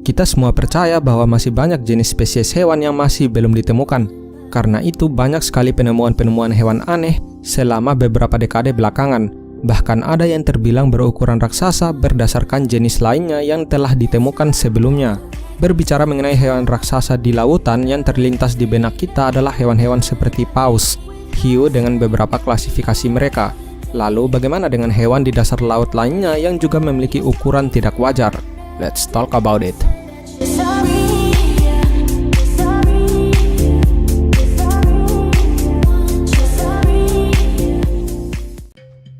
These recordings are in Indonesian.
Kita semua percaya bahwa masih banyak jenis spesies hewan yang masih belum ditemukan. Karena itu banyak sekali penemuan-penemuan hewan aneh selama beberapa dekade belakangan. Bahkan ada yang terbilang berukuran raksasa berdasarkan jenis lainnya yang telah ditemukan sebelumnya. Berbicara mengenai hewan raksasa di lautan, yang terlintas di benak kita adalah hewan-hewan seperti paus, hiu dengan beberapa klasifikasi mereka. Lalu bagaimana dengan hewan di dasar laut lainnya yang juga memiliki ukuran tidak wajar? Let's talk about it.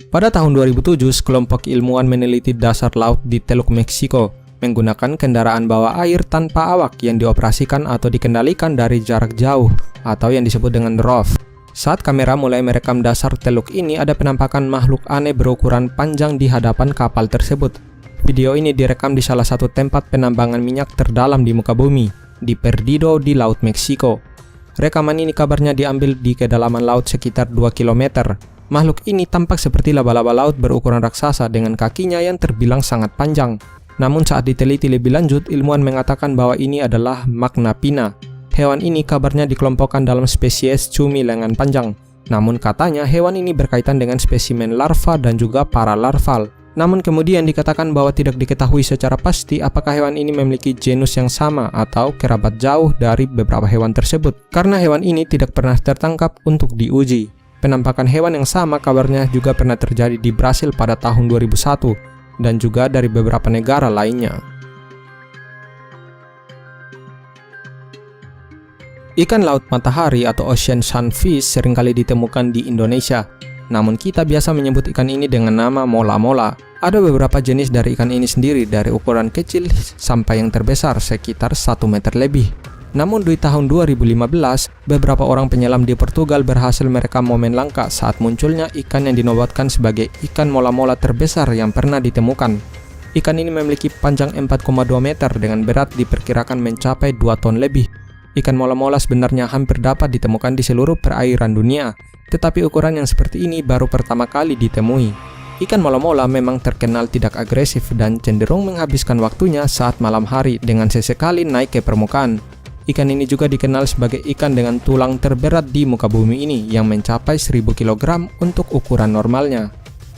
Pada tahun 2007, sekelompok ilmuwan meneliti dasar laut di Teluk Meksiko menggunakan kendaraan bawah air tanpa awak yang dioperasikan atau dikendalikan dari jarak jauh atau yang disebut dengan ROV. Saat kamera mulai merekam dasar teluk ini, ada penampakan makhluk aneh berukuran panjang di hadapan kapal tersebut. Video ini direkam di salah satu tempat penambangan minyak terdalam di muka bumi, di Perdido di Laut Meksiko. Rekaman ini kabarnya diambil di kedalaman laut sekitar 2 km. Makhluk ini tampak seperti laba-laba laut berukuran raksasa dengan kakinya yang terbilang sangat panjang. Namun saat diteliti lebih lanjut, ilmuwan mengatakan bahwa ini adalah Magna Pina. Hewan ini kabarnya dikelompokkan dalam spesies cumi lengan panjang. Namun katanya hewan ini berkaitan dengan spesimen larva dan juga paralarval. Namun kemudian dikatakan bahwa tidak diketahui secara pasti apakah hewan ini memiliki genus yang sama atau kerabat jauh dari beberapa hewan tersebut. Karena hewan ini tidak pernah tertangkap untuk diuji. Penampakan hewan yang sama kabarnya juga pernah terjadi di Brasil pada tahun 2001 dan juga dari beberapa negara lainnya. Ikan laut matahari atau ocean sunfish seringkali ditemukan di Indonesia. Namun kita biasa menyebut ikan ini dengan nama mola-mola. Ada beberapa jenis dari ikan ini sendiri, dari ukuran kecil sampai yang terbesar sekitar 1 meter lebih. Namun di tahun 2015, beberapa orang penyelam di Portugal berhasil merekam momen langka saat munculnya ikan yang dinobatkan sebagai ikan mola-mola terbesar yang pernah ditemukan. Ikan ini memiliki panjang 4,2 meter dengan berat diperkirakan mencapai 2 ton lebih. Ikan mola-mola sebenarnya hampir dapat ditemukan di seluruh perairan dunia, tetapi ukuran yang seperti ini baru pertama kali ditemui. Ikan mola-mola memang terkenal tidak agresif dan cenderung menghabiskan waktunya saat malam hari dengan sesekali naik ke permukaan. Ikan ini juga dikenal sebagai ikan dengan tulang terberat di muka bumi ini yang mencapai 1000 kg untuk ukuran normalnya.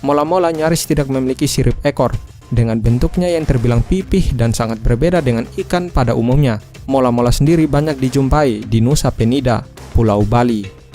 Mola-mola nyaris tidak memiliki sirip ekor, dengan bentuknya yang terbilang pipih dan sangat berbeda dengan ikan pada umumnya. Mola-mola sendiri banyak dijumpai di Nusa Penida, Pulau Bali.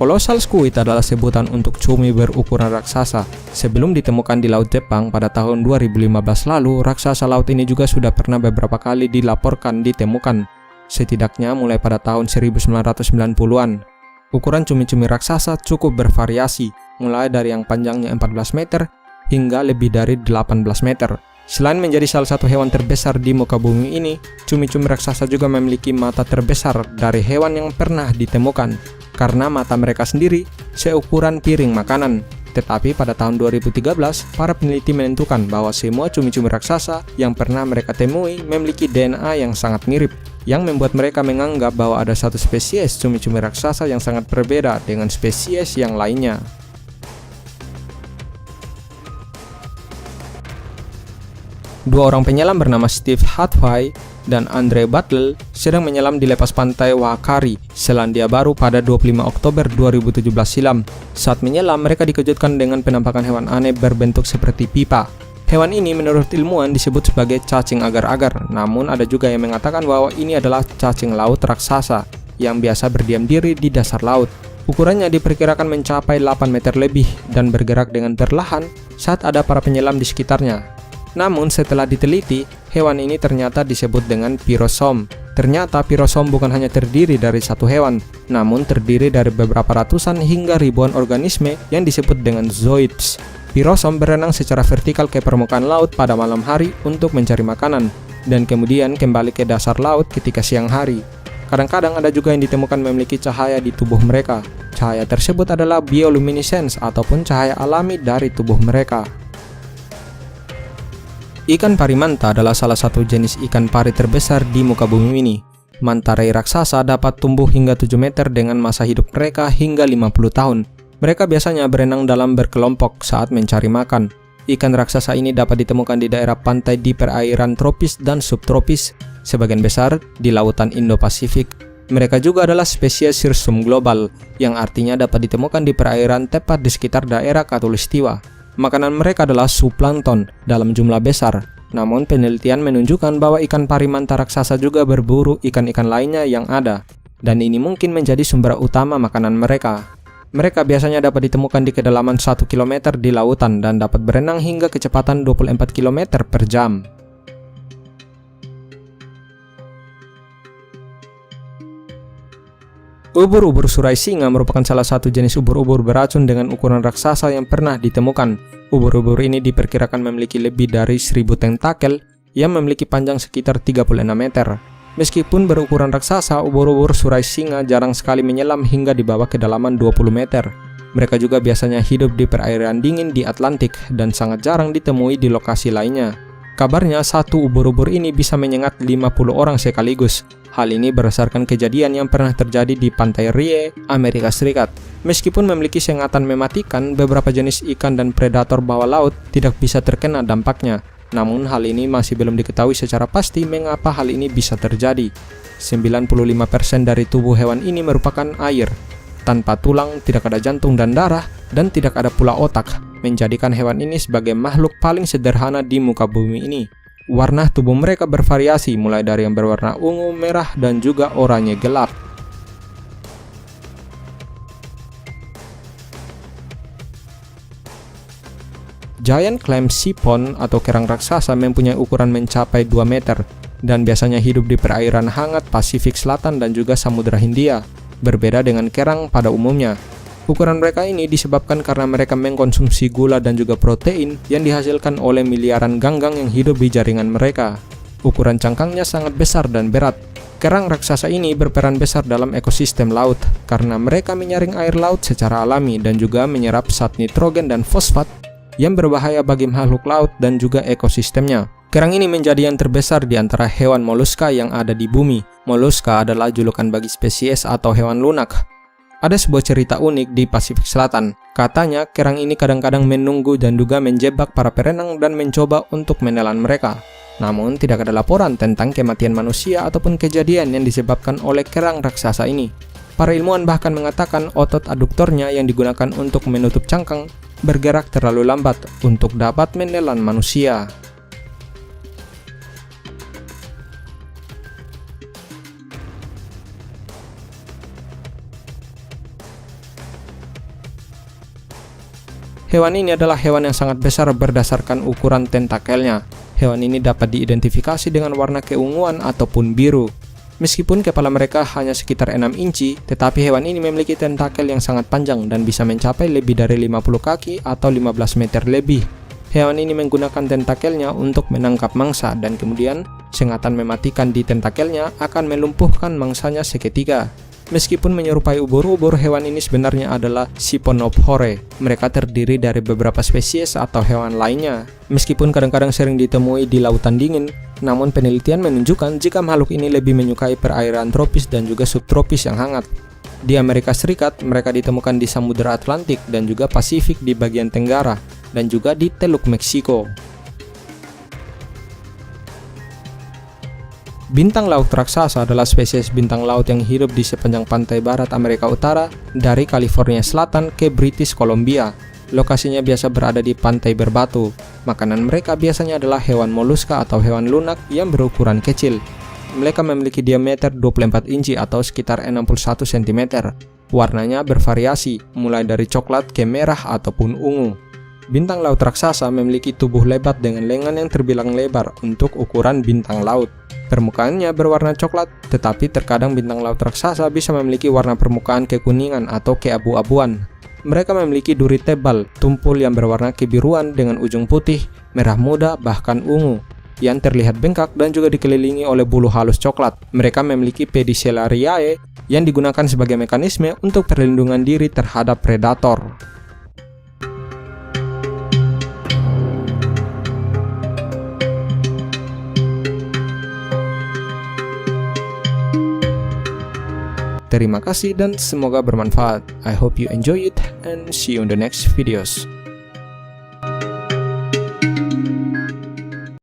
Colossal squid adalah sebutan untuk cumi berukuran raksasa. Sebelum ditemukan di Laut Jepang pada tahun 2015 lalu, raksasa laut ini juga sudah pernah beberapa kali dilaporkan ditemukan, setidaknya mulai pada tahun 1990-an. Ukuran cumi-cumi raksasa cukup bervariasi, mulai dari yang panjangnya 14 meter hingga lebih dari 18 meter. Selain menjadi salah satu hewan terbesar di muka bumi ini, cumi-cumi raksasa juga memiliki mata terbesar dari hewan yang pernah ditemukan, karena mata mereka sendiri seukuran piring makanan. Tetapi pada tahun 2013, para peneliti menentukan bahwa semua cumi-cumi raksasa yang pernah mereka temui memiliki DNA yang sangat mirip, yang membuat mereka menganggap bahwa ada satu spesies cumi-cumi raksasa yang sangat berbeda dengan spesies yang lainnya. Dua orang penyelam bernama Steve Hadway dan Andre Butler sedang menyelam di lepas pantai Whakaari, Selandia Baru pada 25 Oktober 2017 silam. Saat menyelam, mereka dikejutkan dengan penampakan hewan aneh berbentuk seperti pipa. Hewan ini menurut ilmuwan disebut sebagai cacing agar-agar, namun ada juga yang mengatakan bahwa ini adalah cacing laut raksasa yang biasa berdiam diri di dasar laut. Ukurannya diperkirakan mencapai 8 meter lebih dan bergerak dengan perlahan saat ada para penyelam di sekitarnya. Namun setelah diteliti, hewan ini ternyata disebut dengan pirosom. Ternyata pirosom bukan hanya terdiri dari satu hewan, namun terdiri dari beberapa ratusan hingga ribuan organisme yang disebut dengan zooids. Pirosom berenang secara vertikal ke permukaan laut pada malam hari untuk mencari makanan, dan kemudian kembali ke dasar laut ketika siang hari. Kadang-kadang ada juga yang ditemukan memiliki cahaya di tubuh mereka. Cahaya tersebut adalah bioluminescence ataupun cahaya alami dari tubuh mereka. Ikan pari manta adalah salah satu jenis ikan pari terbesar di muka bumi ini. Manta ray raksasa dapat tumbuh hingga 7 meter dengan masa hidup mereka hingga 50 tahun. Mereka biasanya berenang dalam berkelompok saat mencari makan. Ikan raksasa ini dapat ditemukan di daerah pantai di perairan tropis dan subtropis, sebagian besar di lautan Indo-Pasifik. Mereka juga adalah spesies Hirsum global, yang artinya dapat ditemukan di perairan tepat di sekitar daerah Khatulistiwa. Makanan mereka adalah zooplankton dalam jumlah besar, namun penelitian menunjukkan bahwa ikan parimanta raksasa juga berburu ikan-ikan lainnya yang ada, dan ini mungkin menjadi sumber utama makanan mereka. Mereka biasanya dapat ditemukan di kedalaman 1 km di lautan dan dapat berenang hingga kecepatan 24 km per jam. Ubur-ubur surai singa merupakan salah satu jenis ubur-ubur beracun dengan ukuran raksasa yang pernah ditemukan. Ubur-ubur ini diperkirakan memiliki lebih dari 1000 tentakel yang memiliki panjang sekitar 36 meter. Meskipun berukuran raksasa, ubur-ubur surai singa jarang sekali menyelam hingga di bawah kedalaman 20 meter. Mereka juga biasanya hidup di perairan dingin di Atlantik dan sangat jarang ditemui di lokasi lainnya. Kabarnya satu ubur-ubur ini bisa menyengat 50 orang sekaligus. Hal ini berdasarkan kejadian yang pernah terjadi di pantai Rie, Amerika Serikat. Meskipun memiliki sengatan mematikan, beberapa jenis ikan dan predator bawah laut tidak bisa terkena dampaknya. Namun hal ini masih belum diketahui secara pasti mengapa hal ini bisa terjadi. 95% dari tubuh hewan ini merupakan air. Tanpa tulang, tidak ada jantung dan darah, dan tidak ada pula otak, menjadikan hewan ini sebagai makhluk paling sederhana di muka bumi ini. Warna tubuh mereka bervariasi mulai dari yang berwarna ungu, merah, dan juga oranye gelap. Giant clam sipon atau kerang raksasa mempunyai ukuran mencapai 2 meter dan biasanya hidup di perairan hangat Pasifik Selatan dan juga Samudra Hindia, berbeda dengan kerang pada umumnya. Ukuran mereka ini disebabkan karena mereka mengkonsumsi gula dan juga protein yang dihasilkan oleh miliaran ganggang yang hidup di jaringan mereka. Ukuran cangkangnya sangat besar dan berat. Kerang raksasa ini berperan besar dalam ekosistem laut karena mereka menyaring air laut secara alami dan juga menyerap zat nitrogen dan fosfat yang berbahaya bagi makhluk laut dan juga ekosistemnya. Kerang ini menjadi yang terbesar di antara hewan moluska yang ada di bumi. Moluska adalah julukan bagi spesies atau hewan lunak. Ada sebuah cerita unik di Pasifik Selatan. Katanya, kerang ini kadang-kadang menunggu dan juga menjebak para perenang dan mencoba untuk menelan mereka. Namun, tidak ada laporan tentang kematian manusia ataupun kejadian yang disebabkan oleh kerang raksasa ini. Para ilmuwan bahkan mengatakan otot aduktornya yang digunakan untuk menutup cangkang bergerak terlalu lambat untuk dapat menelan manusia. Hewan ini adalah hewan yang sangat besar berdasarkan ukuran tentakelnya. Hewan ini dapat diidentifikasi dengan warna keunguan ataupun biru. Meskipun kepala mereka hanya sekitar 6 inci, tetapi hewan ini memiliki tentakel yang sangat panjang dan bisa mencapai lebih dari 50 kaki atau 15 meter lebih. Hewan ini menggunakan tentakelnya untuk menangkap mangsa dan kemudian sengatan mematikan di tentakelnya akan melumpuhkan mangsanya seketika. Meskipun menyerupai ubur-ubur, hewan ini sebenarnya adalah Siponophore. Mereka terdiri dari beberapa spesies atau hewan lainnya. Meskipun kadang-kadang sering ditemui di lautan dingin, namun penelitian menunjukkan jika makhluk ini lebih menyukai perairan tropis dan juga subtropis yang hangat. Di Amerika Serikat, mereka ditemukan di Samudra Atlantik dan juga Pasifik di bagian tenggara, dan juga di Teluk Meksiko. Bintang laut raksasa adalah spesies bintang laut yang hidup di sepanjang pantai barat Amerika Utara dari California Selatan ke British Columbia. Lokasinya biasa berada di pantai berbatu. Makanan mereka biasanya adalah hewan moluska atau hewan lunak yang berukuran kecil. Mereka memiliki diameter 24 inci atau sekitar 61 cm. Warnanya bervariasi, mulai dari coklat ke merah ataupun ungu. Bintang laut raksasa memiliki tubuh lebat dengan lengan yang terbilang lebar untuk ukuran bintang laut. Permukaannya berwarna coklat, tetapi terkadang bintang laut raksasa bisa memiliki warna permukaan kekuningan atau keabu-abuan. Mereka memiliki duri tebal, tumpul yang berwarna kebiruan dengan ujung putih, merah muda, bahkan ungu, yang terlihat bengkak dan juga dikelilingi oleh bulu halus coklat. Mereka memiliki pedicellariae yang digunakan sebagai mekanisme untuk perlindungan diri terhadap predator. Terima kasih dan semoga bermanfaat. I hope you enjoy it and see you in the next videos.